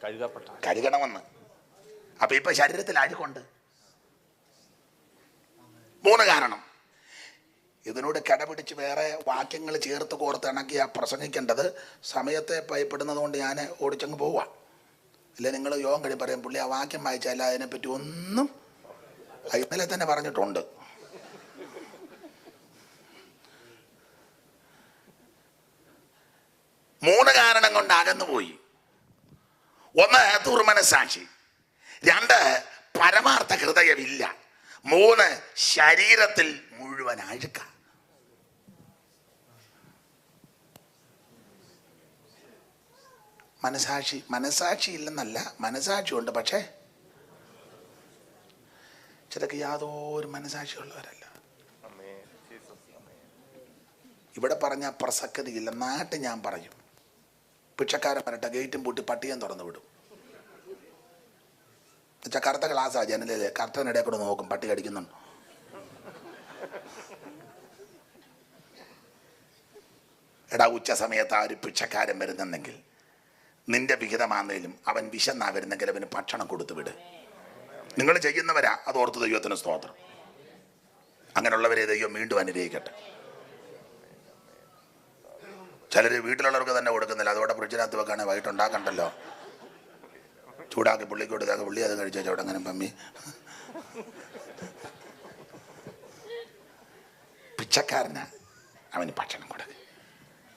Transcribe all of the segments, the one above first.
കഴുകണമെന്ന്. അപ്പൊ ഇപ്പൊ ശരീരത്തിൽ അഴുക്കുണ്ട്. 3 കാരണം. ഇതിനോട് കിടപിടിച്ച് വേറെ വാക്യങ്ങൾ ചേർത്ത് കോർത്ത് ഇണക്കിയാ പ്രസംഗിക്കേണ്ടത്. സമയത്തെ ഭയപ്പെടുന്നത് കൊണ്ട് ഞാൻ ഓടിച്ചങ്ങ് പോവാ. ഇല്ല, നിങ്ങൾ യോഗം കഴിയും പറയും പുള്ളി ആ വാക്യം വായിച്ചാൽ അതിനെപ്പറ്റി ഒന്നും ഇന്നലെ തന്നെ പറഞ്ഞിട്ടുണ്ട്. മൂന്ന് കാരണം കൊണ്ട് അകന്നുപോയി. 1 ദുർമനസാക്ഷി, 2 പരമാർത്ഥ ഹൃദയമില്ല, 3 ശരീരത്തിൽ മുഴുവൻ അഴുക്ക. മനസാക്ഷി ഇല്ലെന്നല്ല, മനസാക്ഷി ഉണ്ട്. പക്ഷേ ചിലക്ക് യാതൊരു മനസാക്ഷിയുള്ളവരല്ല. ഇവിടെ പറഞ്ഞ പ്രസക്തിയില്ല. നാട്ടിൽ ഞാൻ പറയും, ഭിക്ഷക്കാരൻ വരട്ടെ, ഗേറ്റും പൂട്ടി പട്ടിയും തുറന്നു വിടും. എന്നുവെച്ചാൽ കറുത്ത ഗ്ലാസ്സാ ജനലില്, കറുത്തനിടയിൽ കൂടെ നോക്കും പട്ടി കടിക്കുന്നുണ്ട്. എടാ, ഉച്ച സമയത്ത് ആ ഒരു ഭിക്ഷക്കാരൻ വരുന്നുണ്ടെങ്കിൽ നിന്റെ വിഹിതമാന്നേലും അവൻ വിശന്നാ വരുന്നെങ്കിൽ അവന് ഭക്ഷണം കൊടുത്തു വിട്. നിങ്ങൾ ചെയ്യുന്നവരാ, അത് ഓർത്ത് ദൈവത്തിന് സ്തോത്രം. അങ്ങനെയുള്ളവരെ ദൈവം വീണ്ടും അനുഗ്രഹിക്കട്ടെ. ചിലർ വീട്ടിലുള്ളവർക്ക് തന്നെ കൊടുക്കുന്നില്ല. അതോടെ ഫ്രിഡ്ജിനകത്ത് വെക്കുകയാണെങ്കിൽ വൈകിട്ട് ഉണ്ടാക്കണ്ടല്ലോ, ചൂടാക്കി പുള്ളിക്ക് കൊടുത്താൽ പുള്ളി അത് കഴിച്ചാൽ ചുടങ്ങനെ പമ്മി. പിച്ചക്കാരന് അവന് ഭക്ഷണം കൊടുക്കും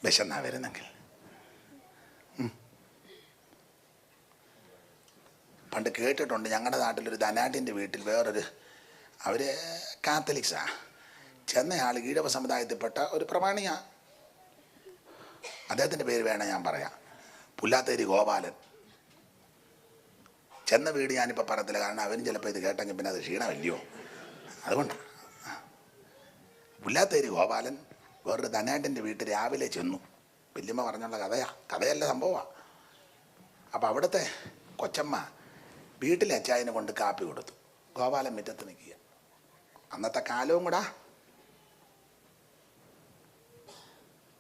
വിശന്നാ വരുന്നെങ്കിൽ. പണ്ട് കേട്ടിട്ടുണ്ട്, ഞങ്ങളുടെ നാട്ടിലൊരു ധനാഢ്യൻ്റെ വീട്ടിൽ വേറൊരു, അവർ കാത്തലിക്സാ, ചെന്നയാൾ ഈഴവ സമുദായത്തിൽപ്പെട്ട ഒരു പ്രമാണിയാ. അദ്ദേഹത്തിൻ്റെ പേര് വേണം ഞാൻ പറയാം, പുല്ലാത്തേരി ഗോപാലൻ. ചെന്ന വീട് ഞാനിപ്പോൾ പറയത്തില്ല, കാരണം അവനും ചിലപ്പോൾ ഇത് കേട്ടെങ്കിൽ പിന്നെ അത് ക്ഷീണമല്ലയോ, അതുകൊണ്ടാണ്. പുല്ലാത്തേരി ഗോപാലൻ വേറൊരു ധനാഢ്യൻ്റെ വീട്ടിൽ രാവിലെ ചെന്നു. വല്യമ്മ പറഞ്ഞുള്ള കഥയല്ല സംഭവമാണ്. അപ്പം അവിടുത്തെ കൊച്ചമ്മ വീട്ടിലെ അച്ചായനെ കൊണ്ട് കാപ്പി കൊടുത്തു. ഗോപാലൻ മുറ്റത്ത് നിൽക്കുക. അന്നത്തെ കാലവും കൂടാ.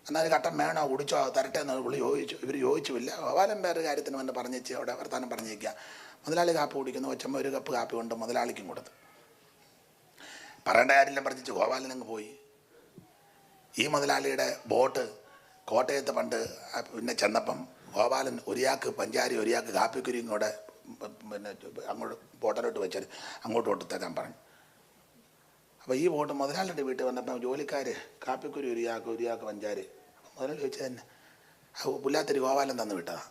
എന്നാലും കട്ടൻ വേണോ കുടിച്ചോ തരട്ടെ എന്ന് പുള്ളി ചോദിച്ചു. ഇവർ ചോദിച്ചുമില്ല. ഗോപാലൻ വേറെ കാര്യത്തിന് വന്ന് പറഞ്ഞേച്ച് അവിടെ വർത്താനം പറഞ്ഞേക്കുക. മുതലാളി കാപ്പി കുടിക്കുന്നു. കൊച്ചമ്മ ഒരു കപ്പ് കാപ്പി കൊണ്ട് മുതലാളിക്കും കൊടുത്തു. പറയേണ്ട കാര്യമെല്ലാം പറഞ്ഞിട്ട് ഗോപാലൻ അങ്ങ് പോയി. ഈ മുതലാളിയുടെ ബോട്ട് കോട്ടയത്ത് പണ്ട് പിന്നെ ചെന്നപ്പം ഗോപാലൻ ഒരാൾക്ക് പഞ്ചാരി ഒരാൾക്ക് കാപ്പിക്കുരിയും കൂടെ പിന്നെ അങ്ങോട്ട് ബോട്ടിലോട്ട് വെച്ചാൽ അങ്ങോട്ട് കൊടുത്തേക്കാൻ പറഞ്ഞു. അപ്പോൾ ഈ ബോട്ട് മുതലാളിയുടെ വീട്ടിൽ വന്നപ്പോൾ ജോലിക്കാർ കാപ്പിക്കുരി ഒരാൾക്ക് പഞ്ചാരി. മുതലാളി ചോദിച്ചത് തന്നെ പുല്ലാത്തൊരു ഗോപാലൻ തന്നു വിട്ടതാ.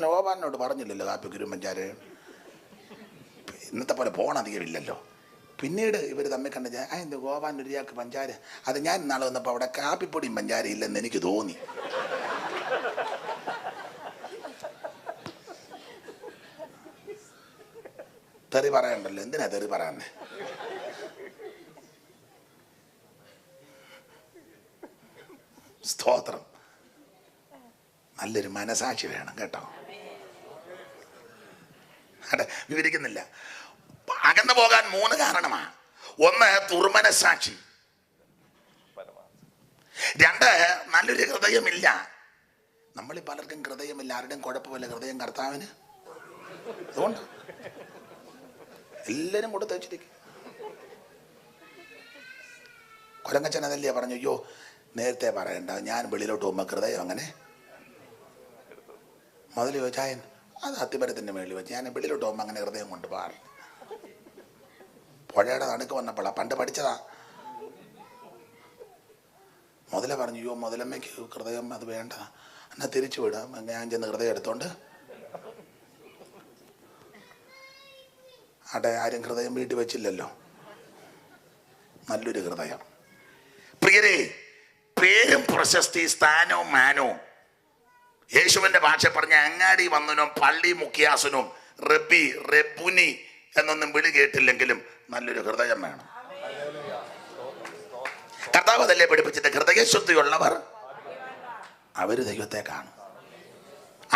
ഗോപാലനോട് പറഞ്ഞില്ലല്ലോ കാപ്പിക്കുരും പഞ്ചാരി. ഇന്നത്തെ പോലെ ഫോൺ അധികം ഇല്ലല്ലോ. പിന്നീട് ഇവർ തമ്മിൽ കണ്ട എന്ത് ഗോപാലൻ ഒരാൾക്ക് പഞ്ചാര, അത് ഞാൻ ഇന്നാളെ വന്നപ്പോൾ അവിടെ കാപ്പിപ്പൊടിയും പഞ്ചാര ഇല്ലെന്ന് എനിക്ക് തോന്നി. തെറി പറയണ്ടല്ലോ, എന്തിനാ തെറി പറയാന്നെ? സ്തോത്രം. നല്ലൊരു മനസാക്ഷി വേണം കേട്ടോ. അതെ, വിവരിക്കുന്നില്ല. അകന്നു പോകാൻ 3 കാരണമാണ്. 1 ദുർമനസാക്ഷി, 2 നല്ലൊരു ഹൃദയമില്ല. നമ്മളിൽ പലർക്കും ഹൃദയമില്ല. ആരുടെയും കുഴപ്പമില്ല, ഹൃദയം കർത്താവിന്. അതുകൊണ്ട് എല്ലാവരും കൊടുത്ത് വെച്ചിരിക്കും. കൊരങ്ങച്ചൻ അതല്ലേ പറഞ്ഞു, അയ്യോ നേരത്തെ പറയണ്ട, ഞാൻ വെളിയിലോട്ട് പോകുമ്പോൾ ഹൃദയം അങ്ങനെ. മുതൽ ചോദിച്ചായൻ അത് അത്തിമരത്തിൻ്റെ മേളിൽ വെച്ച് ഞാൻ വെളിയിലോട്ട് പോകുമ്പോൾ അങ്ങനെ ഹൃദയം കൊണ്ട് പാറി. പുഴയുടെ നടുക്ക് വന്നപ്പോഴാണ്, പണ്ട് പഠിച്ചതാ. മുതല പറഞ്ഞു, അയ്യോ മുതലമ്മയ്ക്ക് ഹൃദയം അത് വേണ്ട, എന്നാൽ തിരിച്ചു വിടാം. ഞാൻ ചെന്ന് ഹൃദയം എടുത്തോണ്ട് അവിടെ ആരും ഹൃദയം വീട്ടിൽ വെച്ചില്ലല്ലോ. നല്ലൊരു ഹൃദയം. പ്രിയരെ, പേരും പ്രശസ്തി സ്ഥാനവും മാനവും യേശുവിൻ്റെ ഭാഷ പറഞ്ഞ അങ്ങാടി വന്നനും പള്ളി മുഖ്യാസനും റബ്ബി റെബുനി എന്നൊന്നും വിളി കേട്ടില്ലെങ്കിലും നല്ലൊരു ഹൃദയം വേണം. കർത്താവ് അതല്ലേ പഠിപ്പിച്ചിട്ട്, ഹൃദയശുദ്ധിയുള്ളവർ അവര് ദൈവത്തെ കാണും.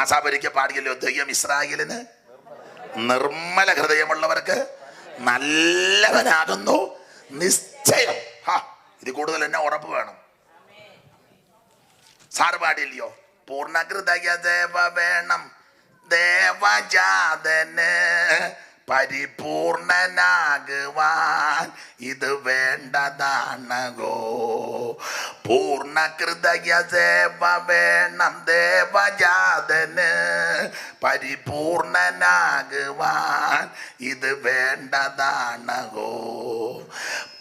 ആസാപരിക്ക് പാടിയല്ലോ, ദൈവം ഇസ്രായേലിന് നിർമ്മല ഹൃദയമുള്ളവർക്ക് നല്ലവനാകുന്നു നിശ്ചയം. ഇതിൽ കൂടുതൽ എന്നെ ഉറപ്പ് വേണം. സാറ് പാടിയില്ലയോ, പൂർണ്ണ ഹൃദയ സേവ വേണം ദേവജാതന്, പരിപൂർണനാകുവാൻ ഇത് വേണ്ടതാണോ. പൂർണ്ണ ഹൃദയ സേവ വേണം ദേവജാതന്, പരിപൂർണനാകുവാൻ ഇത് വേണ്ടതാണോ.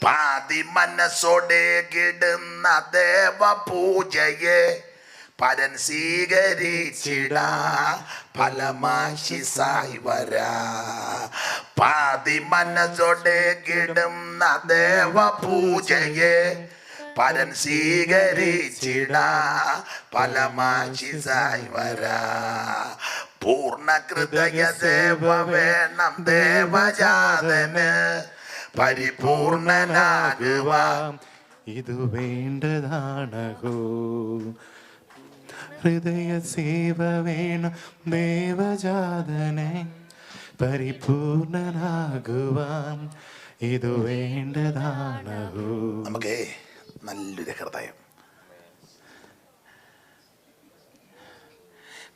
പാതി മനസ്സോടെ കിടുന്ന ദേവപൂജയെ പരൻ സ്വീകരിച്ചിടാ ഫലമാശിസായി വരാ. പാതി മനസ്സോടെ കിടുന്ന ദേവപൂജയെ പരൻ സ്വീകരിച്ചിടാ ഫലമാശിസായി വരാ. പൂർണ്ണ ഹൃദയ സേവ വേണം ദേവജാതന്, പരിപൂർണനാകുവാൻ ഇത് വേണ്ടതാണോ. ഹൃദയ സേവ വേണം ദേവജാതനെ, പരിപൂർണനാകുവാൻ ഇത് വേണ്ടതാണോ. നമുക്ക് നല്ലൊരു ഹൃദയം,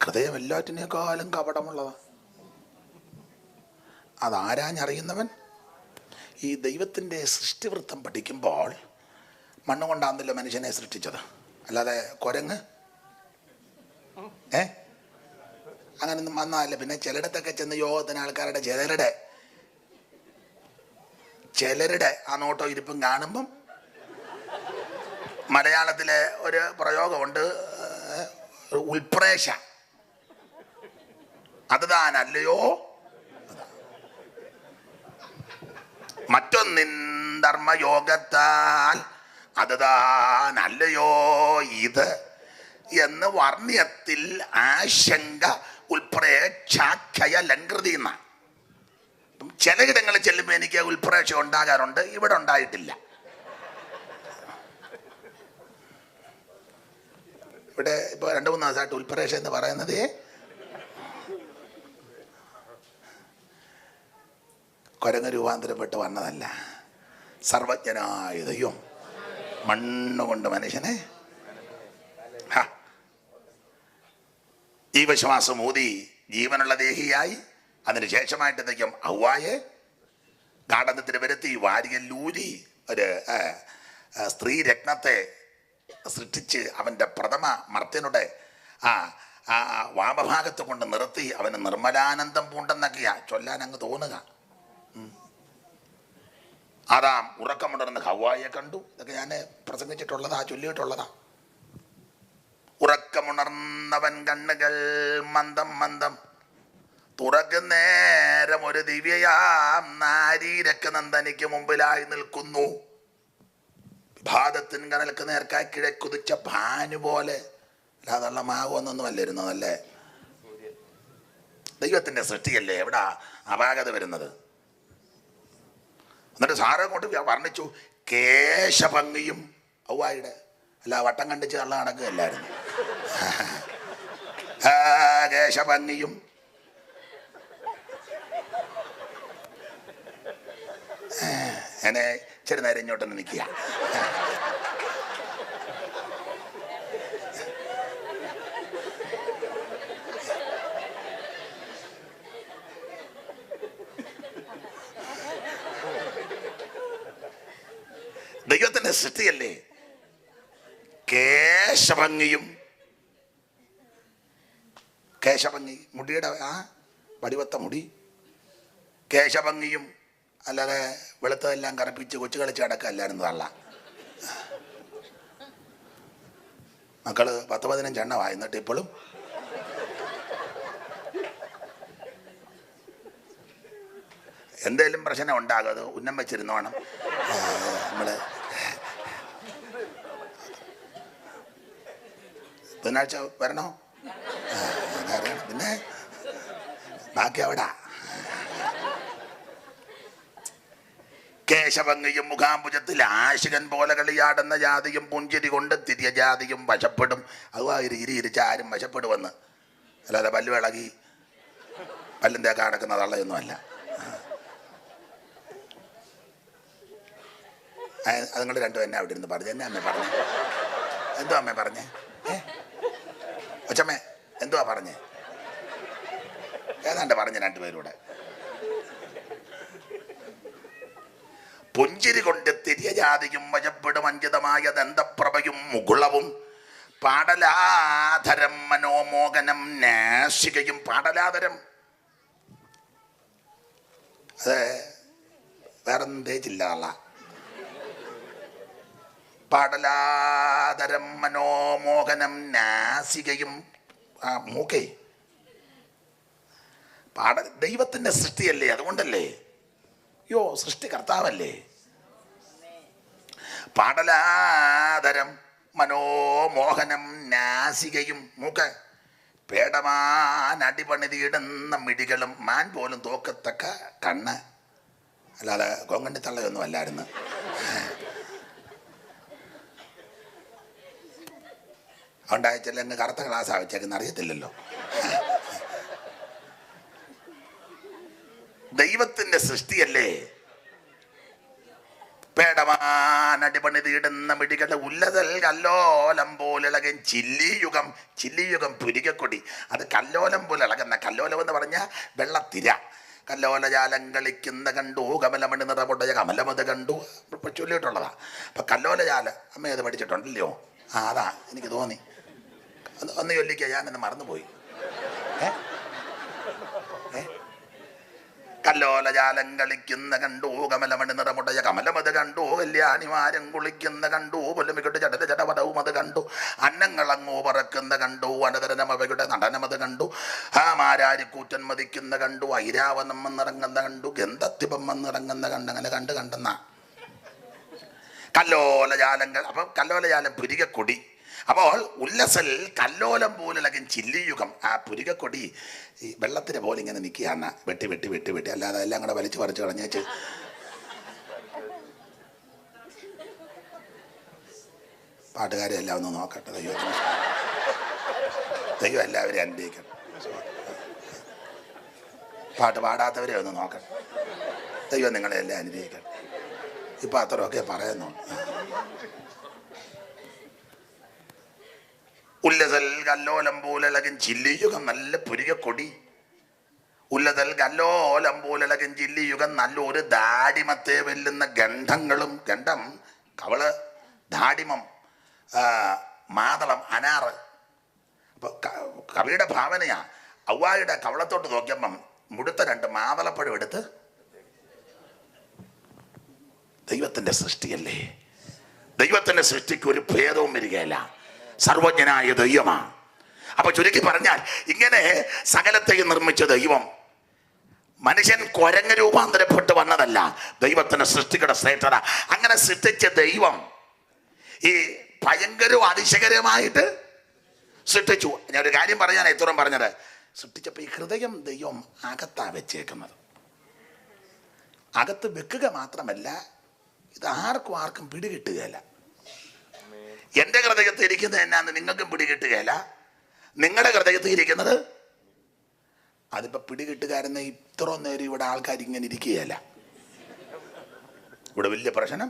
ഹൃദയം എല്ലാറ്റിനേക്കാളും കപടമുള്ളതാണ്. അതാരാഞ്ഞറിയുന്നവൻ. ഈ ദൈവത്തിൻ്റെ സൃഷ്ടിവൃത്തം പഠിക്കുമ്പോൾ മണ്ണുകൊണ്ടാണല്ലോ മനുഷ്യനെ സൃഷ്ടിച്ചത്, അല്ലാതെ കുരങ്ങ് അങ്ങനൊന്നും വന്നതല്ല. പിന്നെ ചിലയിടത്തൊക്കെ ചെന്ന് യോഗത്തിന് ആൾക്കാരുടെ ചിലരുടെ ആ നോട്ടോ ഇരിപ്പും കാണുമ്പം മലയാളത്തിലെ ഒരു പ്രയോഗമുണ്ട്, ഉൽപ്രേക്ഷ. അത് താനല്ലയോ. മറ്റൊന്നിൻ ധർമ്മയോഗത്താൽ അത് താനല്ലയോ ഇത് എന്ന് വർണ്ണ്യത്തിൽ ആശങ്ക ഉൽപ്രേക്ഷാഖ്യ ലംഘൃതി എന്ന. ചിലയിടങ്ങളിൽ ചെല്ലുമ്പോൾ എനിക്ക് ഉൽപ്രേക്ഷ ഉണ്ടാകാറുണ്ട്, ഇവിടെ ഉണ്ടായിട്ടില്ല. ഇവിടെ ഇപ്പോൾ 2-3 ദിവസമായിട്ട് ഉൽപ്രേക്ഷ എന്ന് പറയുന്നത് കുരങ്ങ് രൂപാന്തരപ്പെട്ട് വന്നതല്ല. സർവജ്ഞനായ ദൈവം മണ്ണുകൊണ്ട് മനുഷ്യനെ ജീവശ്വാസം ഊതി ജീവനുള്ള ദേഹിയായി. അതിന് ശേഷമായിട്ട് ദൈവം ഹവ്വായെ ഗാഢത്തിൽ വരുത്തി വാരിയല്ലൂരി ഒരു സ്ത്രീ രത്നത്തെ സൃഷ്ടിച്ച് അവൻ്റെ പ്രഥമ മർത്യനുടെ വാമഭാഗത്ത് കൊണ്ട് നിർത്തി അവന് നിർമ്മലാനന്ദം പൂണ്ടെന്നൊക്കെയാ ചൊല്ലാൻ അങ്ങ് തോന്നുക. ആദാം ഉറക്കമുണർന്ന് ഹവ്വായെ കണ്ടു. ഇതൊക്കെ ഞാൻ പ്രസംഗിച്ചിട്ടുള്ളതാ, ചൊല്ലിയിട്ടുള്ളതാ. ഉറക്കമുണർന്നവൻ കണ്ണുകൾ മന്ദം മന്ദം തുറക്കുന്നേരം ഒരു ദിവ്യയാം നാരീരക്തനന്ദനിക്ക് മുമ്പിലായി നിൽക്കുന്നു. വിഭാതത്തിൻ കനൽക്ക് നേർക്കായി കിഴക്കുതിച്ച ഭാനു പോലെ. അല്ലാതുള്ള മാവൊന്നൊന്നും അല്ലായിരുന്നതല്ലേ. ദൈവത്തിൻ്റെ സൃഷ്ടിയല്ലേ, എവിടാ അപാകത വരുന്നത്. എന്നിട്ട് സാറെ കൊണ്ട് വർണ്ണിച്ചു കേശഭംഗിയും ഔവായുടെ. അല്ല വട്ടം കണ്ടിച്ച് കള്ള നടക്കുകയല്ലായിരുന്നു. കേശഭംഗിയും എന്നെ ഇച്ചിരി നേരം ഇങ്ങോട്ടൊന്ന് നിൽക്കുക. ദൈവത്തിൻ്റെ സൃഷ്ടിയല്ലേ. കേശഭംഗിയും, കേശഭംഗി മുടിയുടെ വടിവത്ത മുടി, കേശഭംഗിയും. അല്ലാതെ വെളുത്തതെല്ലാം കറപ്പിച്ച് കൊച്ചു കളിച്ച് കിടക്കല്ലായിരുന്നു തള്ള. മക്കള് 10-15 എണ്ണമായി. എന്നിട്ട് ഇപ്പോഴും എന്തേലും പ്രശ്നം ഉണ്ടാകും. അത് ഉന്നം വെച്ചിരുന്നു വേണം നമ്മള്. ബുധനാഴ്ച വരണോ? പിന്നെ ബാക്കി അവിടെ. കേശഭംഗിയും മുഖാംബുജത്തിൽ ആശികൻ പോലെ കളിയാടുന്ന ജാതിയും പുഞ്ചിരി കൊണ്ട് തിരിയ ജാതിയും വശപ്പെടും. അതുവാ ഇരിച്ച് ആരും വശപ്പെടുവെന്ന്. അല്ലാതെ പല്ല് വിളകി പല്ലും തേക്ക നടക്കുന്ന തള്ളയൊന്നുമല്ല. അതുങ്ങൾ രണ്ടും എന്നെ അവിടെ ഇരുന്ന് പറഞ്ഞു. എന്നെ അമ്മ പറഞ്ഞേ? എന്തോ അമ്മ പറഞ്ഞേ? കൊച്ചമ്മേ എന്തുവാ പറഞ്ഞേ? ഏതാണ്ട് പറഞ്ഞ രണ്ടുപേരൂടെ. പുഞ്ചിരി കൊണ്ട് തിരിയജാതിയും വശപ്പെടും അഞ്ചിതമായ ദന്തപ്രഭയും മുകുളവും പാടലാധരം മനോമോഹനം നാശികയും. പാടലാധരം അത് വേറൊന്നും തേച്ചില്ല. പാടലാധരം മനോമോഹനം നാസികയും. ആ മൂക്കേ ദൈവത്തിന്റെ സൃഷ്ടിയല്ലേ, അതുകൊണ്ടല്ലേ. യോ സൃഷ്ടി കർത്താവല്ലേ. പാടലാധരം മനോമോഹനം നാസികയും. മൂക്ക് പേടമാൻ അടിപണിതിയിടുന്ന മിടികളും മാൻ പോലും തോക്കത്തക്ക കണ്ണ്. അല്ലാതെ കൊങ്കണ്ണി തള്ളയൊന്നും അല്ലായിരുന്നു. ഉണ്ടായിച്ചല്ല എന്നെ കറുത്ത ഗ്ലാസ്സാ വെച്ചേക്കുന്ന അറിയത്തില്ലല്ലോ. ദൈവത്തിന്റെ സൃഷ്ടിയല്ലേ. പേടമാനടിപണിതിയിടുന്ന മിടികളുടെ ഉല്ലതൽ കല്ലോലം പോലിളകൻ ചില്ലിയുഗം. ചില്ലിയുഗം പുരികക്കൊടി. അത് കല്ലോലം പോലെ ഇളകുന്ന. കല്ലോലം എന്ന് പറഞ്ഞാൽ വെള്ളത്തിര. കല്ലോലജാലം കളിക്കുന്ന കണ്ടു കമലമണി നിറപൊട്ടയ കമലമത് കണ്ടു ചൊല്ലിയിട്ടുള്ളതാ. അപ്പൊ കല്ലോലജാല അമ്മ അത് പഠിച്ചിട്ടുണ്ടല്ലോ. അതാ എനിക്ക് തോന്നി. ഒന്ന് ചൊല്ലിക്കുക, ഞാനെന്ന് മറന്നുപോയി. കല്ലോലജാലം കളിക്കുന്ന കണ്ടു കമലമണി നിറമുടയ കമലമത് കണ്ടു കല്യാണിമാരും കുളിക്കുന്ന കണ്ടു പൊല്ലുമിക്കട്ട് ചടല ചടവടവും അത് കണ്ടു അന്നങ്ങളങ്ങോ പറക്കുന്ന കണ്ടു അനതരനം അവയുടെ നടനമത് കണ്ടു ആ മാരാരിക്കൂറ്റൻ മതിക്കുന്ന കണ്ടു ഐരാവനം വന്നിറങ്ങുന്ന കണ്ടു ഗന്ധത്തിപ്പം വന്നിറങ്ങുന്ന കണ്ട്. അങ്ങനെ കണ്ടെന്ന കല്ലോലജാലങ്ങൾ. അപ്പം കല്ലോലജാലം പുരികക്കൊടി. അപ്പോൾ ഉല്ലസൽ കല്ലോലം പോലിളകൻ ചില്ലിയുഗം. ആ പുരികക്കൊടി ഈ വെള്ളത്തിന് പോലെ ഇങ്ങനെ നിൽക്കുകയാണ്. വെട്ടി വെട്ടി വെട്ടി വെട്ടി അല്ലാതെ എല്ലാം കൂടെ വലിച്ചു പറിച്ചു കളഞ്ഞേച്ച്. പാട്ടുകാരെ എല്ലാം ഒന്ന് നോക്കട്ടെ. ദൈവം എല്ലാവരെയും അനുഗ്രഹിക്കണം. പാട്ട് പാടാത്തവരെ ഒന്ന് നോക്കട്ടെ. ദൈവം നിങ്ങളെ എല്ലാം അനുഗ്രഹിക്കണം. ഇപ്പം അത്രയൊക്കെ പറയുന്നുണ്ട്. ഉല്ലതൽ കല്ലോലം പോലളകൻ ചില്ലിയുഗം. നല്ല പുരികക്കൊടി. ഉല്ലതൽ കല്ലോലം പോലളകൻ ചില്ലിയുഗം. നല്ലൊരു ദാടിമത്തെ വെല്ലുന്ന ഗന്ധങ്ങളും. ഗന്ധം കവള്, ദാടിമം, മാതളം, അനാറ്. അപ്പൊ കവിയുടെ ഭാവനയാ. ഔവായുടെ കവളത്തോട്ട് നോക്കിയപ്പം മുടുത്ത 2 മാതളപ്പഴം എടുത്ത്. ദൈവത്തിന്റെ സൃഷ്ടിയല്ലേ. ദൈവത്തിന്റെ സൃഷ്ടിക്ക് ഒരു ഭേദവും വരികയില്ല. സർവജ്ഞനായ ദൈവമാണ്. അപ്പൊ ചുരുക്കി പറഞ്ഞാൽ ഇങ്ങനെ സകലത്തെയും നിർമ്മിച്ച ദൈവം. മനുഷ്യൻ കുരങ്ങ് രൂപാന്തരപ്പെട്ട് വന്നതല്ല. ദൈവത്തിന്റെ സൃഷ്ടിയുടെ ശ്രേഷ്ഠത. അങ്ങനെ സൃഷ്ടിച്ച ദൈവം ഈ ഭയങ്കരവും അതിശയകരമായിട്ട് സൃഷ്ടിച്ചു. ഞാനൊരു കാര്യം പറയാൻ ഇത്രയും പറഞ്ഞത്. സൃഷ്ടിച്ചപ്പോൾ ഈ ഹൃദയം ദൈവം അകത്താ വെച്ചേക്കുന്നത്. അകത്ത് വെക്കുക മാത്രമല്ല, ഇത് ആർക്കും പിടികിട്ടുകയില്ല. എൻ്റെ ഹൃദയത്തിൽ ഇരിക്കുന്നത് എന്നാന്ന് നിങ്ങൾക്കും പിടികിട്ടുകയില്ല. നിങ്ങളുടെ ഹൃദയത്തിൽ ഇരിക്കുന്നത് അതിപ്പോൾ പിടികിട്ടുകാരെന്ന് ഇത്ര നേരം ഇവിടെ ആൾക്കാർ ഇങ്ങനെ ഇരിക്കുകയല്ല. ഇവിടെ വലിയ പ്രശ്നം.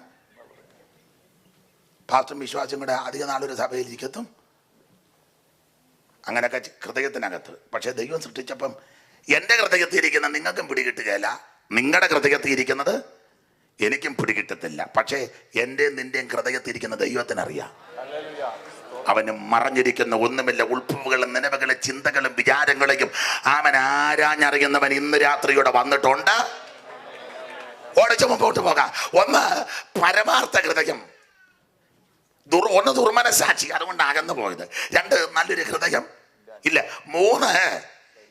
പാസ്റ്ററും വിശ്വാസം കൂടെ അധിക നാളൊരു സഭയിൽ ഇരിക്കത്തും അങ്ങനെയൊക്കെ ഹൃദയത്തിനകത്ത്. പക്ഷെ ദൈവം സൃഷ്ടിച്ചപ്പം എൻ്റെ ഹൃദയത്തിൽ ഇരിക്കുന്ന നിങ്ങൾക്കും പിടികിട്ടുകയില്ല. നിങ്ങളുടെ ഹൃദയത്തിൽ ഇരിക്കുന്നത് എനിക്കും പിടികിട്ടത്തില്ല. പക്ഷേ എൻ്റെയും നിൻ്റെയും ഹൃദയത്തിൽ ഇരിക്കുന്ന ദൈവത്തിനറിയാം. അവന് മറഞ്ഞിരിക്കുന്ന ഒന്നുമില്ല. ഉൾപ്പുകളും നിലവുകളും ചിന്തകളും വിചാരങ്ങളെയും അവൻ ആരാഞ്ഞറിയുന്നവൻ ഇന്ന് രാത്രിയോടെ വന്നിട്ടുണ്ട്. ഓടിച്ചു മുമ്പോട്ട് പോകാം. ഒന്ന് പരമാർത്ഥ ഹൃദയം, ഒന്ന് ദുർമനസാക്ഷി, അതുകൊണ്ട് അകന്നു പോയത്. 2 നല്ലൊരു ഹൃദയം ഇല്ല. 3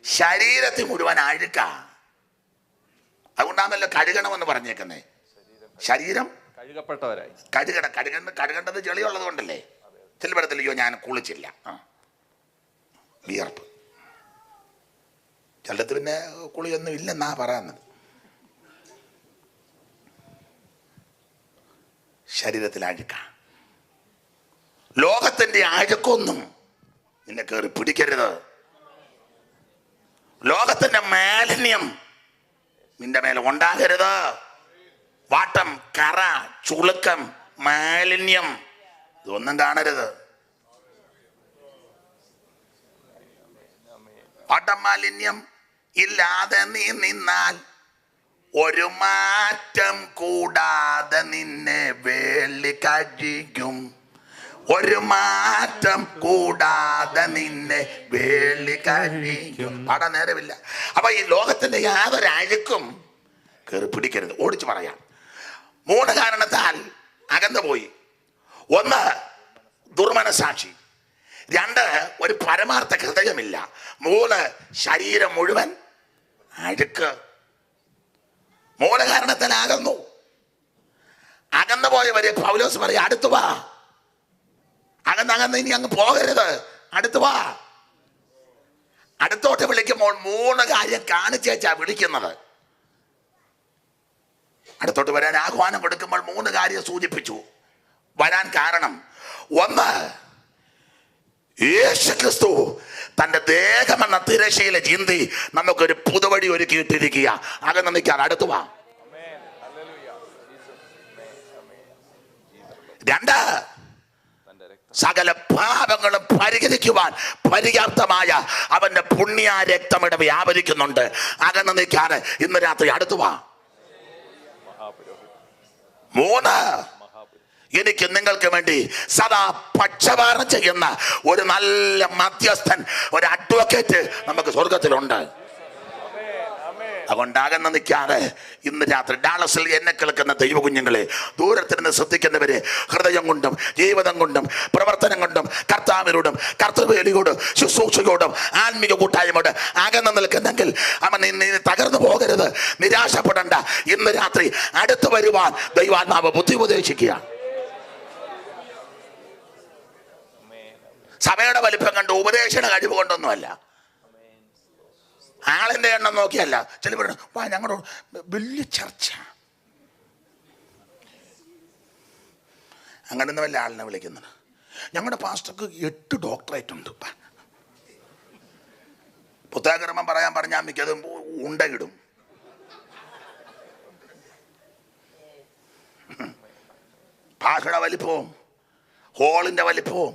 ശരീരത്തിൽ മുഴുവൻ അഴുക്ക. അതുകൊണ്ടാണല്ലോ കഴുകണമെന്ന് പറഞ്ഞേക്കുന്നേ. ശരീരം കഴുകപ്പെട്ടവരായി. കഴുകേണ്ടത് ചെളിയുള്ളത് കൊണ്ടല്ലേ. ചിലയിടത്തില്ലയോ ഞാൻ കുളിച്ചില്ല, വിയർപ്പ്. ചിലത്ത് പിന്നെ കുളിയൊന്നും ഇല്ലെന്നാ പറയുന്നത്. ശരീരത്തിൽ അഴുക്ക. ലോകത്തിന്റെ അഴുക്കൊന്നും നിന്നെ കയറി പിടിക്കരുത്. ലോകത്തിന്റെ മാലിന്യം നിന്റെ മേലെ ഉണ്ടാകരുത്. വാട്ടം, കറ, ചുളുക്കം, മാലിന്യം ഇതൊന്നും കാണരുത്. ഓട്ടമാലിന്യം ഇല്ലാതെ നീ നിന്നാൽ ഒരു മാറ്റം കൂടാതെ നിന്നെ വേളി കഴിക്കും. ഒരു മാറ്റം കൂടാതെ നിന്നെ വേളി കഴിക്കും. പാടാൻ നേരമില്ല. അപ്പൊ ഈ ലോകത്തിന്റെ യാതൊരു അഴുക്കും കയറി പിടിക്കരുത്. ഓടിച്ചു പറയാം. 3 കാരണത്താൽ അകന്നു പോയി. 1, ദുർമനസാക്ഷി. 2, ഒരു പരമാർത്ഥ ഹൃദയമില്ല. 3, ശരീരം മുഴുവൻ അഴുക്ക്. 3 കാരണത്താൽ അകന്നു പോയവരെ പൗലോസ് പറയും, അടുത്തു വാ. അകന്ന് ഇനി അങ്ങ് പോകരുത്, അടുത്തു വാ. അടുത്തോട്ട് വിളിക്കുമ്പോൾ 3 കാര്യം കാണിച്ചേച്ചാ വിളിക്കുന്നത്. അടുത്തോട്ട് വരാൻ ആഹ്വാനം കൊടുക്കുമ്പോൾ 3 കാര്യം സൂചിപ്പിച്ചു വരാൻ കാരണം. 1, യേശുക്രിസ്തു തന്റെ ദേഹമെന്ന തിരശ്ശീല ചിന്തി നമുക്കൊരു പുതുവഴി ഒരുക്കിയിട്ടിരിക്കുക. അകന്ന് നിൽക്കാൻ അടുത്തു വാ. 2, സകല പാപങ്ങളും പരിഹരിക്കുവാൻ പര്യാപ്തമായ അവന്റെ പുണ്യ രക്തമിട വ്യാപരിക്കുന്നുണ്ട്. അകന്ന് നിൽക്കാതെ ഇന്ന് രാത്രി അടുത്തു വാ. 3, എനിക്ക് നിങ്ങൾക്ക് വേണ്ടി സദാ പക്ഷപാതം ചെയ്യുന്ന ഒരു നല്ല മധ്യസ്ഥൻ, ഒരു അഡ്വക്കേറ്റ് നമുക്ക് സ്വർഗത്തിലുണ്ട്. അതുകൊണ്ടാകുന്ന നിൽക്കാതെ ഇന്ന് രാത്രി ഡാളസിൽ എന്നെ കേൾക്കുന്ന ദൈവ കുഞ്ഞുങ്ങളെ, ദൂരത്തിൽ നിന്ന് ശ്രദ്ധിക്കുന്നവരെ, ഹൃദയം കൊണ്ടും ജീവിതം കൊണ്ടും പ്രവർത്തനം കൊണ്ടും കർത്താവിനോടും കർത്തൃവേലിയോടും ശുശ്രൂഷയോടും ആത്മീയ കൂട്ടായ്മയോട് അകന്ന് നിൽക്കുന്നെങ്കിൽ അവൻ നീ തകർന്നു പോകരുത്, നിരാശപ്പെടണ്ട. ഇന്ന് രാത്രി അടുത്ത് വരുവാൻ ദൈവാത്മാവ് ബുദ്ധി ഉപദേശിക്കുക. സഭയുടെ വലിപ്പം കണ്ട് ഉപദേശന കഴിവ് കൊണ്ടൊന്നുമല്ല, ആളിന്റെ എണ്ണം നോക്കിയല്ല. ചിലവർ ഞങ്ങളുടെ വലിയ ചർച്ച, അങ്ങനെയൊന്നും വല്ല ആളിനെ വിളിക്കുന്നത്. ഞങ്ങളുടെ പാസ്റ്റർക്ക് 8 ഡോക്ടറേറ്റ് ഉണ്ട്. പുസ്തകക്രമം പറയാൻ പറഞ്ഞാൽ മിക്കത് ഉണ്ടകിടും. ഭാഷയുടെ വലിപ്പവും ഹോളിന്റെ വലിപ്പവും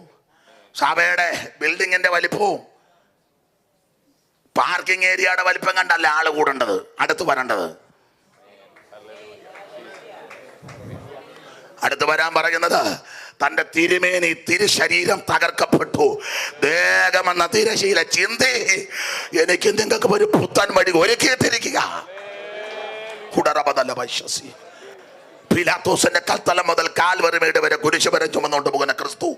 സഭയുടെ ബിൽഡിങ്ങിന്റെ വലിപ്പവും പാർക്കിംഗ് ഏരിയയുടെ വലിപ്പം കണ്ടല്ല ആള് കൂടേണ്ടത്, അടുത്ത് വരേണ്ടത്. അടുത്ത് വരാൻ പറയുന്നത് തന്റെ തിരുമേനി തിരുശരീരം തകർക്കപ്പെട്ടു, ദേഹമെന്ന തിരശീല ചിന്തി എനിക്ക് നിങ്ങൾക്ക് ഒരു പുത്തൻ വഴി ഒരുക്കിയിട്ടിരിക്കുക. പിലാത്തോസിന്റെ കൽത്തലം മുതൽ കാൽവരിമേട് വരെ കുരിശുവരെ ചുമന്നുകൊണ്ട് പോകുന്ന ക്രിസ്തു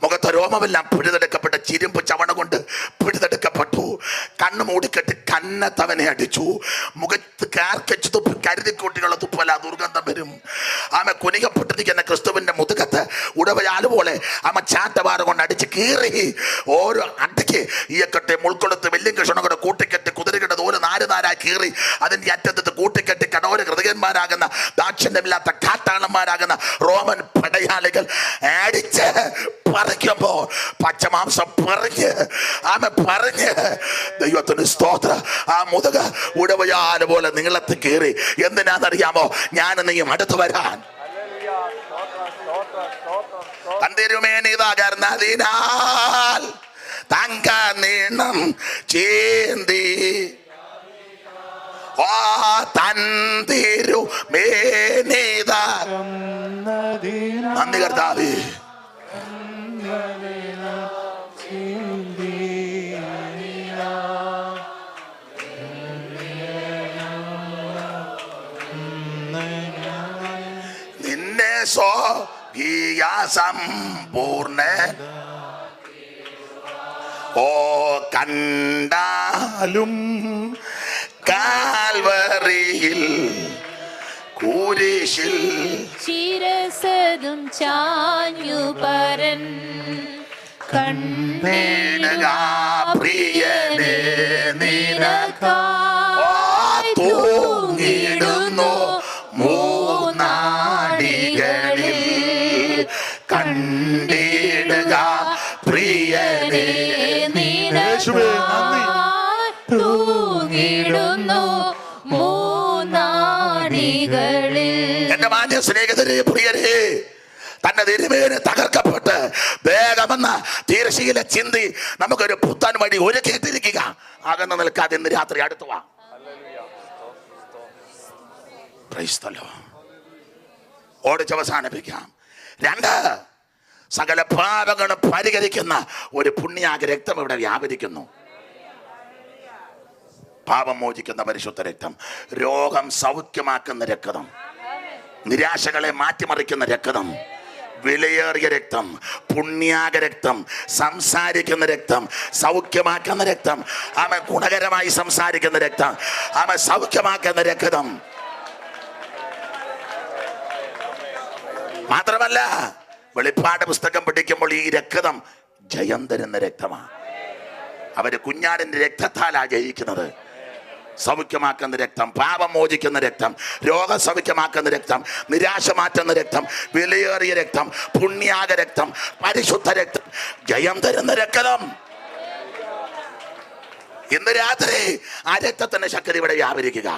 മുഖത്തെ രോമമെല്ലാം പിഴുതെടുക്കപ്പെട്ട ചിരിമ്പ് ചവണ കൊണ്ട് പിഴുതെടുക്കപ്പെട്ടു. കണ്ണ് മൂടിക്കെട്ടി കന്നത്തവനെ അടിച്ചു. മുഖത്ത് കാർക്കച്ച് തുപ്പി കരുതിക്കൂട്ടിയുള്ള തുപ്പല ദുർഗന്ധം വരും. ആമ കുനികപ്പെട്ടിരിക്കുന്ന ക്രിസ്തുവിന്റെ മുതുകത്ത് ഉടവയാല് പോലെ ആമ ചാട്ടവാറ് കൊണ്ട് അടിച്ച് കീറി ഓരോ അടയ്ക്ക് ഈയക്കെട്ടി മുൾക്കൊടുത്ത് വെല്ലും കൃഷ്ണനോട് കൂട്ടിക്കെട്ടി കുതിരകളുടെ ഓരോ നാരായി കീറി അതിന്റെ അറ്റത്ത് കൂട്ടിക്കെട്ടി കടോര ഹൃദയന്മാരാകുന്ന ദാക്ഷിണ്യമില്ലാത്ത കാട്ടാളന്മാരാകുന്ന റോമൻ പടയാളികൾ അടിച്ച് പറിക്കുമ്പോ പച്ചമാംസം പറഞ്ഞ് ദൈവത്തിന് സ്തോത്രം. ആ മുതുക ഉടവയാല് പോലെ നീളത്തിൽ കീറി. എന്തിനാണെന്നറിയാമോ? ഞാൻ നീയും അടുത്ത് വരാൻ തന്തിരുമേനിതാകർന്നതിനാൽ തങ്ക നീണം ചേന്തി ഓ തന്തിരുമേനിത. നന്ദി കർത്താവേ. നിന്നെ സ്വകീയ സമ്പൂർണ്ണ ഓ കണ്ടാലും കാൽവറിയിൽ കുരിശിൽ ശിരസതും ചാഞ്ഞു പരൻ കണ്ണേണുക പ്രിയനേ നിനക്കായി തൂങ്ങിടുന്നു മൂന്നാടികളിൽ. കണ്ടിടുക പ്രിയനേ നിനക്കായി തൂങ്ങിടുന്നു മൂന്നാടികളിൽ. എന്റെ മാന്യ സ്നേഹിതരെ, പ്രിയരേ, തന്റെ തിരുമേനി തകർക്കപ്പെട്ട് വേഗമെന്ന തിരശ്ശീല ചിന്തി നമുക്കൊരു പുത്തൻ വഴി ഒരുക്കിയിട്ടിരിക്കുക. അകന്ന് നിൽക്കാതെ ഇന്ന് രാത്രി അടുത്തു വാ. Praise the Lord. ഓടിച്ചവസാനിപ്പിക്കാം. 2, സകല പാപങ്ങളും പരിഹരിക്കുന്ന ഒരു പുണ്യാക രക്തം ഇവിടെ വ്യാപരിക്കുന്നു. പാപം മോചിക്കുന്ന പരിശുദ്ധ രക്തം, രോഗം സൗഖ്യമാക്കുന്ന രക്തം, നിരാശകളെ മാറ്റിമറിക്കുന്ന രക്തം, വിലയേറിയ രക്തം, പുണ്യാക രക്തം, സംസാരിക്കുന്ന രക്തം, സൗഖ്യമാക്കുന്ന രക്തം, അവൻ ഗുണകരമായി സംസാരിക്കുന്ന രക്തം, അവൻ സൗഖ്യമാക്കുന്ന രക്തം. മാത്രമല്ല, വെളിപ്പാട് പുസ്തകം പഠിക്കുമ്പോൾ ഈ രക്തം ജയം തരുന്ന രക്തമാണ്. അവര് കുഞ്ഞാടിന്റെ രക്തത്താലാ ജയിക്കുന്നത്. സൗഖ്യമാക്കുന്ന രക്തം, പാപം മോചിക്കുന്ന രക്തം, രോഗം സൗഖ്യമാക്കുന്ന രക്തം, നിരാശ മാറ്റുന്ന രക്തം, വിലയേറിയ രക്തം, പുണ്യാക രക്തം, പരിശുദ്ധ രക്തം, ജയം തരുന്ന രക്തം. ഇന്ന് രാത്രി ആ രക്തത്തിന്റെ ശക്തി ഇവിടെ വ്യാപരിക്കുക.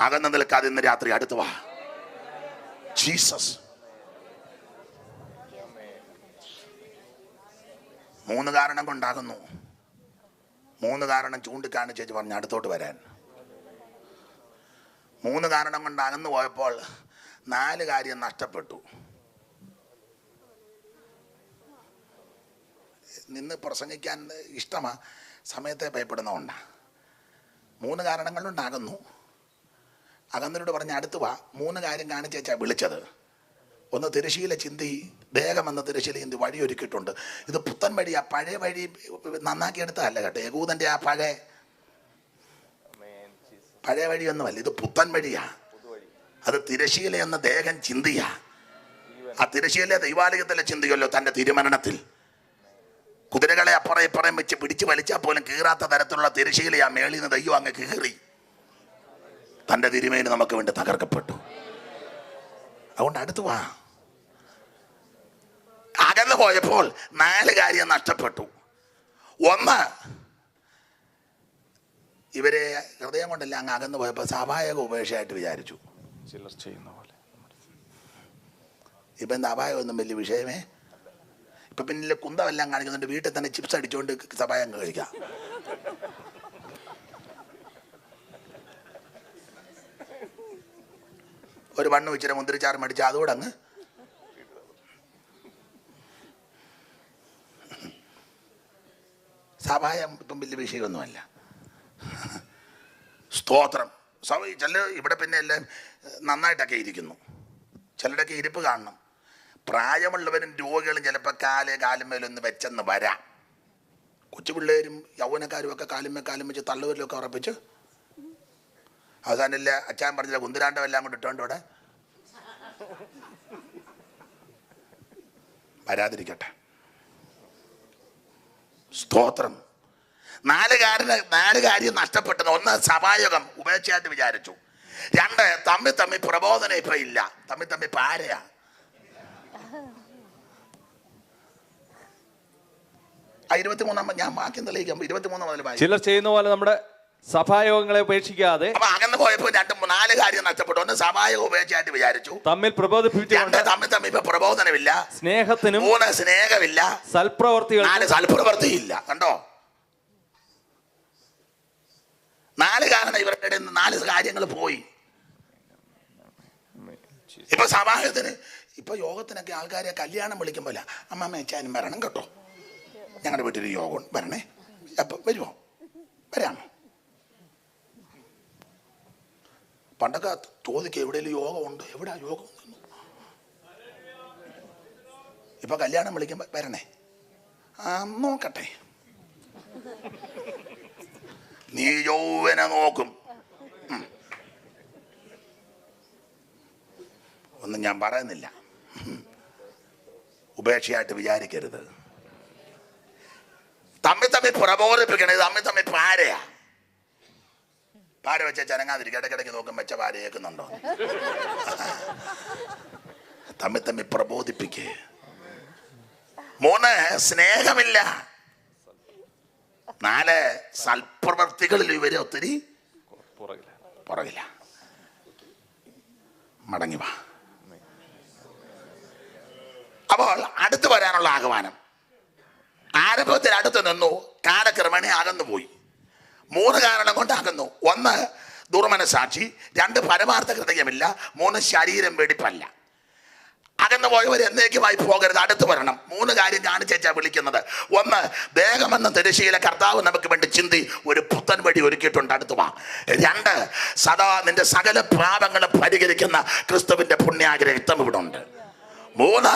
അകന്ന് നിൽക്കാതെ ഇന്ന് രാത്രി അടുത്തു വാ. ജീസസ്. 3 കാരണം കൊണ്ടാകുന്നു. 3 കാരണം ചൂണ്ടിക്കാണിച്ചു പറഞ്ഞ് അടുത്തോട്ട് വരാൻ. 3 കാരണം കൊണ്ട് അകന്നു പോയപ്പോൾ 4 കാര്യം നഷ്ടപ്പെട്ടു. നിന്ന് പ്രസംഗിക്കാൻ ഇഷ്ടമാ, സമയത്തെ ഭയപ്പെടുന്നതുകൊണ്ടാണ്. 3 കാരണങ്ങൾ കൊണ്ടാകുന്നു. അകന്നവരോട് പറഞ്ഞ് അടുത്ത് വാ. 3 കാര്യം കാണിച്ചേച്ചാ വിളിച്ചത്. 1, തിരശ്ശീല ചിന്തി, ദേഹം എന്ന തിരശ്ശീല ചിന്തി വഴി ഒരുക്കിയിട്ടുണ്ട്. ഇത് പുത്തൻ വഴിയാ, പഴയ വഴി നന്നാക്കി എടുത്തതല്ല കേട്ടോ. യഹൂദന്റെ ആ പഴയ വഴിയൊന്നുമല്ല, ഇത് പുത്തൻ വഴിയാ. അത് തിരശ്ശീല എന്ന ദേഹം ചിന്തിയാ. ആ തിരശ്ശീല ദൈവാലയത്തിലെ ചിന്തിയല്ലോ തന്റെ തിരുമരണത്തിൽ. കുതിരകളെ അപ്പുറം ഇപ്പുറം വെച്ച് പിടിച്ച് വലിച്ചാൽ പോലും കീറാത്ത തരത്തിലുള്ള തിരശ്ശീലയാ മേളിൽ നിന്ന് ദൈവം അങ്ങ് കീറി. തന്റെ തിരുമേനി നമുക്ക് വേണ്ടി തകർക്കപ്പെട്ടു. അതുകൊണ്ട് അടുത്ത് വാ. അകന്നു പോയപ്പോൾ 4 കാര്യം നഷ്ടപ്പെട്ടു. 1, ഇവരെ ഹൃദയം കൊണ്ടല്ല അങ്ങ് അകന്നു പോയപ്പോൾ സ്വാഭാവിക ഉപേക്ഷയായിട്ട് വിചാരിച്ചു. ചിലർ ചെയ്യുന്ന പോലെ. ഇപ്പം എന്താ അപായമൊന്നും വലിയ വിഷയമേ. ഇപ്പം പിന്നെ കുന്തമെല്ലാം കാണിക്കുന്നുണ്ട്. വീട്ടിൽ തന്നെ ചിപ്സ് അടിച്ചുകൊണ്ട് സഭായം കഴിക്കാം. ഒരു മണ്ണ് വെച്ചിട്ട് മുന്തിരിച്ചാറ് മേടിച്ച് അതുകൂടെ അങ്ങ് സഭായം ഇപ്പം വലിയ വിഷയമൊന്നുമല്ല. സ്തോത്രം. ചില ഇവിടെ പിന്നെ എല്ലാം നന്നായിട്ടൊക്കെ ഇരിക്കുന്നു. ചിലരുടെയൊക്കെ ഇരിപ്പ് കാണണം. പ്രായമുള്ളവരും രോഗികളും ചിലപ്പോൾ കാലുമേലൊന്ന് വെച്ചെന്ന് വരാം. കൊച്ചു പിള്ളേരും യൗവനക്കാരും ഒക്കെ കാലും വെച്ച് തള്ളുവരിലൊക്കെ ഉറപ്പിച്ച് അവസാനമില്ല അച്ഛൻ പറഞ്ഞില്ല കുന്തിരാണ്ടം എല്ലാം കൊണ്ട് ഇട്ടോണ്ട് ഇവിടെ വരാതിരിക്കട്ടെ. സ്തോത്രം. 4 കാര്യം നഷ്ടപ്പെട്ടത്. 1, സഭായോഗം ഉപേക്ഷയായിട്ട് വിചാരിച്ചു. 2, തമ്മിൽ പ്രബോധനം ഇപ്പൊ ഇല്ല. തമ്മിൽ പാരയാ. ആ 23 ഞാൻ വാക്യം തെളിയിക്കാം. 23 മുതൽ ചിലർ ചെയ്യുന്ന പോലെ നമ്മുടെ സഭായോഗങ്ങളെ ഉപേക്ഷിക്കാതെ. അപ്പൊ അകന്ന് പോയപ്പോ 4 കാര്യം നഷ്ടപ്പെട്ടു. 1, സഭായോഗം ഉപേക്ഷയായിട്ട് വിചാരിച്ചു. തമ്മിൽ പ്രബോധിപ്പിച്ചുകൊണ്ട്. 2, തമ്മിൽ ഇപ്പൊ പ്രബോധനമില്ല. സ്നേഹത്തിനും. 3, സ്നേഹമില്ല. സൽപ്രവർത്തികൾ. 4, സൽപ്രവൃത്തിയില്ല. കണ്ടോ? 4 കാരണം ഇവരുടെ ഇടയിൽ നിന്ന് 4 കാര്യങ്ങൾ പോയി. ഇപ്പൊ സഭായോഗത്തിന് ഇപ്പൊ യോഗത്തിനൊക്കെ ആൾക്കാരെ കല്യാണം വിളിക്കുമ്പോൾ അമ്മമ്മ അച്ഛനും വരണം കേട്ടോ, ഞങ്ങളുടെ വീട്ടിൽ യോഗം വരണേ, അപ്പൊ വരുമോ, വരാമോ? പണ്ടൊക്കെ ചോദിക്കുക എവിടെയെങ്കിലും യോഗം ഉണ്ട്, എവിടാ യോഗം? ഇപ്പൊ കല്യാണം വിളിക്കുമ്പോ വരണേ, നോക്കട്ടെ, നീ യൗവനെ നോക്കും. ഒന്നും ഞാൻ പറയുന്നില്ല, ഉപേക്ഷയായിട്ട് വിചാരിക്കരുത്. തമ്മിൽ പ്രബോധിപ്പിക്കണേ. തമ്മിൽ പാരയാ. പാര വെച്ച ചനങ്ങാതിരിക്കും, ഇടയ്ക്കിടയ്ക്ക് നോക്കും വെച്ച പാര കേൾക്കുന്നുണ്ടോ. തമ്മിൽ പ്രബോധിപ്പിക്കേ. 3, സ്നേഹമില്ല. 4, സൽപ്രവർത്തികളിൽ ഇവരെ ഒത്തിരി പുറകില്ല. മടങ്ങി വാ. അപ്പോൾ അടുത്ത് വരാനുള്ള ആഹ്വാനം. ആരംഭത്തിൽ അടുത്ത് നിന്നു, കാലക്രമേണ അകന്നു പോയി. 3 കാരണം കൊണ്ടാകുന്നു. 1 ദുർമനസാക്ഷി, 2 പരമാർത്ഥ ഹൃദയമില്ല, 3 ശരീരം വെടിപ്പല്ല. അകന്നു പോയവർ എന്നേക്കുമായി പോകരുത്, അടുത്ത് വരണം. 3 കാര്യം കാണിച്ചാ വിളിക്കുന്നത്. 1 ദേഹമെന്ന തിരശ്ശീല കർത്താവ് നമുക്ക് വേണ്ടി ചിന്തി ഒരു പുത്തൻ വഴി ഒരുക്കിയിട്ടുണ്ട്, അടുത്ത് വാ. 2 സദാ നിന്റെ സകല പാപങ്ങളും പരിഹരിക്കുന്ന ക്രിസ്തുവിന്റെ പുണ്യാഗ്രഹം ഇവിടെ ഉണ്ട്. 3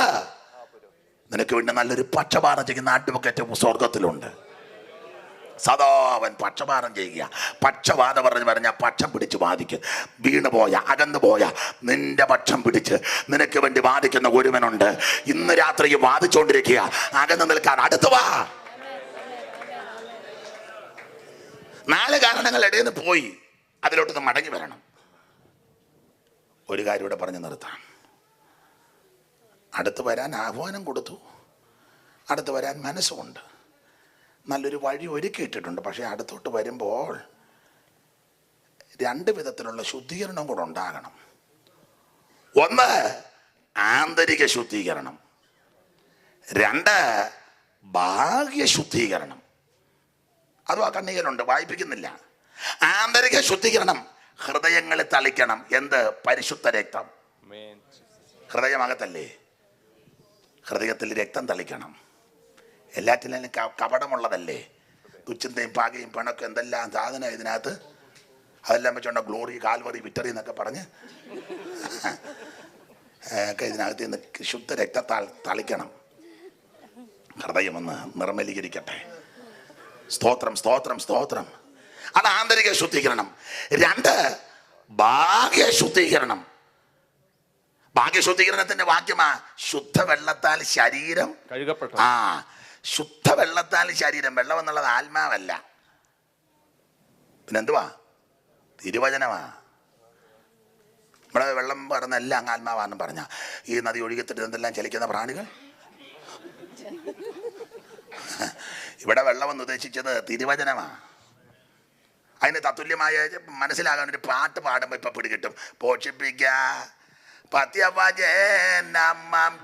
നിനക്ക് വേണ്ടി നല്ലൊരു പക്ഷപാതം ചെയ്യുന്ന അഡ്വക്കേറ്റ് സ്വർഗത്തിലുണ്ട്. സദാ അവൻ പക്ഷപാതം ചെയ്യുക. പക്ഷപാതം പറഞ്ഞാൽ പക്ഷം പിടിച്ച് വാദിക്കും. വീണുപോയ അകന്നുപോയ നിന്റെ പക്ഷം പിടിച്ച് നിനക്ക് വേണ്ടി വാദിക്കുന്ന ഒരുവനുണ്ട്. ഇന്ന് രാത്രി വാദിച്ചുകൊണ്ടിരിക്കുക. അകന്ന് നിൽക്കാൻ അടുത്ത് വാ. 4 കാരണങ്ങൾ ഇടയിൽ നിന്ന് പോയി, അതിലോട്ട് മടങ്ങി വരണം. ഒരു കാര്യം ഇവിടെ പറഞ്ഞു നിർത്താം. അടുത്ത് വരാൻ ആഹ്വാനം കൊടുത്തു, അടുത്ത് വരാൻ മനസ്സുമുണ്ട്, നല്ലൊരു വഴി ഒരുക്കിയിട്ടിട്ടുണ്ട്. പക്ഷേ അടുത്തോട്ട് വരുമ്പോൾ 2 വിധത്തിലുള്ള ശുദ്ധീകരണം കൂടെ ഉണ്ടാകണം. 1 ആന്തരിക ശുദ്ധീകരണം, 2 ബാഹ്യ ശുദ്ധീകരണം. അതും ആ കണ്ണികയിലുണ്ട്, വായിപ്പിക്കുന്നില്ല. ആന്തരിക ശുദ്ധീകരണം ഹൃദയങ്ങളിൽ തളിക്കണം. എന്ത്? പരിശുദ്ധ രക്തം. ഹൃദയമകത്തല്ലേ? ഹൃദയത്തിൽ രക്തം തളിക്കണം. എല്ലാറ്റിലും കപടമുള്ളതല്ലേ? തുച്ഛന്തയും പാകയും പിണക്കും എന്തെല്ലാം സാധനം ഇതിനകത്ത്. അതെല്ലാം വെച്ചോണ്ട ഗ്ലോറി, കാൽവറി, വിക്ടറി എന്നൊക്കെ പറഞ്ഞ് ഒക്കെ ഇതിനകത്ത് നിന്ന് ശുദ്ധ രക്തത്താൽ തളിക്കണം. ഹൃദയമൊന്ന് നിർമ്മലീകരിക്കട്ടെ. സ്തോത്രം, സ്തോത്രം, സ്തോത്രം. അത് ആന്തരിക ശുദ്ധീകരണം. 2 ബാഹ്യ ശുദ്ധീകരണം. ബാഹ്യ ശുദ്ധീകരണത്തിന്റെ വാക്യമാ ശുദ്ധ വെള്ളത്താൽ ശരീരം കഴുകപ്പെട്ടു. ശുദ്ധ വെള്ളത്താൽ ശരീരം. വെള്ളം എന്നുള്ളത് ആത്മാവല്ല, പിന്നെന്തുവാ? തിരുവചനമാ. നമ്മളെ വെള്ളം പറഞ്ഞ എല്ലാം ആത്മാവാണെന്ന് പറഞ്ഞ ഈ നദി ഒഴുകിത്തിട്ട് എന്തെല്ലാം ചലിക്കുന്ന പ്രാണികൾ. ഇവിടെ വെള്ളം എന്ന് ഉദ്ദേശിച്ചത് തിരുവചനമാ. അതിന് തത്തുല്യമായ മനസ്സിലാകാൻ ഒരു പാട്ട് പാടുമ്പോൾ ഇപ്പൊ പിടികിട്ടും. പോഷിപ്പിക്ക പത്യവചനം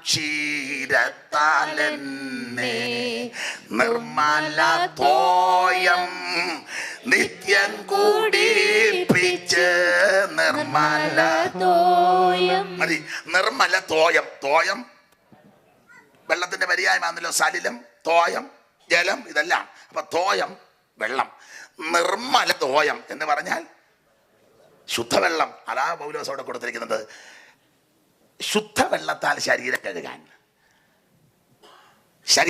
ക്ഷീരത്താലെന്നെ നിർമ്മല തോയം നിത്യം കുടിപ്പിച്ച് നിർമ്മല തോയം. മതി. നിർമ്മല തോയം. തോയം വെള്ളത്തിന്റെ പര്യായമാണല്ലോ. സലിലം, തോയം, ജലം, ഇതെല്ലാം. അപ്പൊ തോയം വെള്ളം, നിർമ്മല തോയം എന്ന് പറഞ്ഞാൽ ശുദ്ധവെള്ളം. അതാ പൗലോസ് അവിടെ കൊടുത്തിരിക്കുന്നത്. ശുദ്ധ വെള്ളത്താൽ ശരീരം കഴുകാൻ.